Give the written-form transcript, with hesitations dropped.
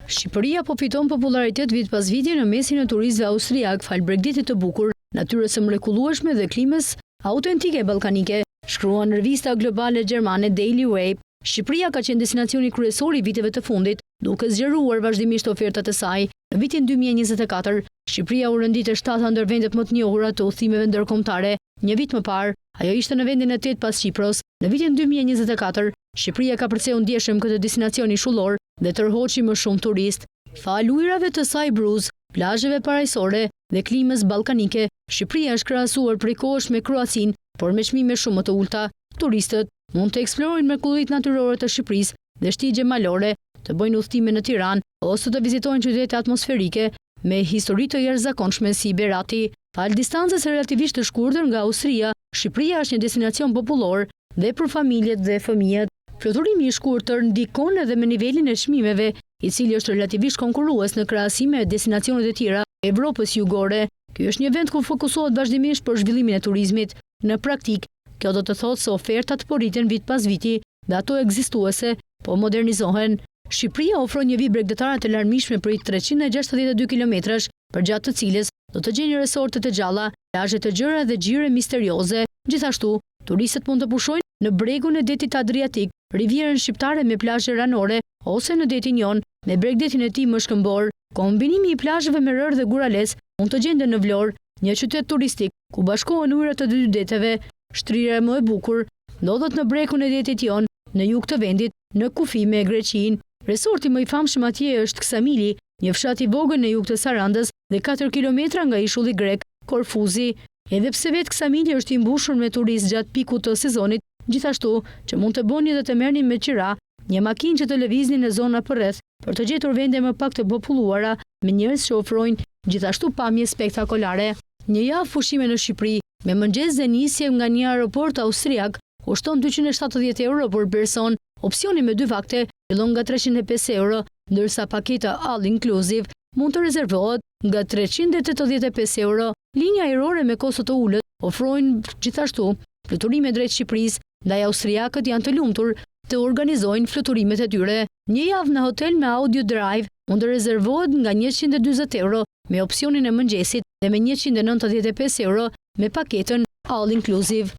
Shqipëria po fiton popularitet vit pas viti në mesin e turistëve austriak fal Bregdetit të bukur, natyrës së mrekullueshme dhe klimës autentike ballkanike, shkruan në revista globale gjermane Daily Wave. Shqipëria ka qenë destinacioni kryesor i viteve të fundit, duke zgjeruar vazhdimisht ofertat e saj. Në vitin 2024, Shqipëria u rendit e 7 ndër vendet më të njohura të udhëtimeve ndërkombëtare. Një vit më parë, ajo ishte në vendin e 8 pas Shqipëros. Në vitin 2024, Shqipëria ka përcjellur ndjeshëm këtë destinacion shullor dhe tërhoqi më shumë turist. Fal ujrave të saj bruz, plazheve parajsore dhe klimës ballkanike, Shqipëria është krahasuar prej kohësh me Kroacinë, por me çmime shumë më të ulta. Turistët mund të eksplorojnë mrekullitë natyrore të Shqipërisë dhe shtigje malore, të bëjnë udhëtime në Tiranë ose të vizitojnë qytete atmosferike me histori të jashtëzakonshme si Berati. Fal distancës relativisht të shkurtër nga Austria, Shqipëria është një destinacion popullor dhe për familjet dhe fëmijët. Fluturimi i shkurtër ndikon edhe me nivelin e çmimeve, i cili është relativisht konkurrues në krahasim me destinacionet e tjera të Evropës jugore. Ky është një vend ku fokusohet vazhdimisht për zhvillimin e turizmit. Në praktik, kjo do të thotë se ofertat po rriten vit pas viti dhe ato ekzistuese po modernizohen. Shqipëria ofron një vit bregdetare të larmishme për 362 kilometrash, përgjatë të cilës do të gjeni resorte të gjalla, plazhe të gjëra dhe xhire misterioze. Gjithashtu, turistët mund të pushojnë në bregun e detit Adriatik, rivierën shqiptare me plazhe ranore ose në detin Jon me bregdetin e tij më shkëmbor. Kombinimi i plazheve me rër dhe gurales mund të gjenden në Vlorë, një qytet turistik ku bashkohen ujërat të dy deteve. Shtrirja më e bukur ndodhet në brekun e detit Jon, në jug të vendit, në kufi me Greqinë. Resorti më i famshëm atje është Ksamili, një fshat i vogël në jug të Sarandës dhe 4 kilometra nga ishulli grek Korfuzi. Edhe pse vetë Ksamili është i mbushur me turistë gjatë pikut të sezonit, gjithashtu që mund të bëni dhe të merrni me qira, një makinë që të lëvizni në zona përreth për të gjetur vende më pak të populluara me njerëz që ofrojnë gjithashtu pamje spektakolare. Një javë pushime në Shqipëri me mëngjes dhe nisje nga një aeroport austriak kushton 270 euro për person. Opsioni me 2 vakte fillon nga 305 euro, ndërsa paketa all inclusive mund të rezervohet nga 385 euro. Linja ajrore me kosto të ulët ofrojnë gjithashtu fluturime drejt Shqipërisë, ndaj austriakët janë të lumtur të organizojnë fluturimet e tyre. Një javë në hotel me audio drive mund të rezervohet nga 140 euro me opsionin e mëngjesit dhe me 195 euro me paketën all inclusive.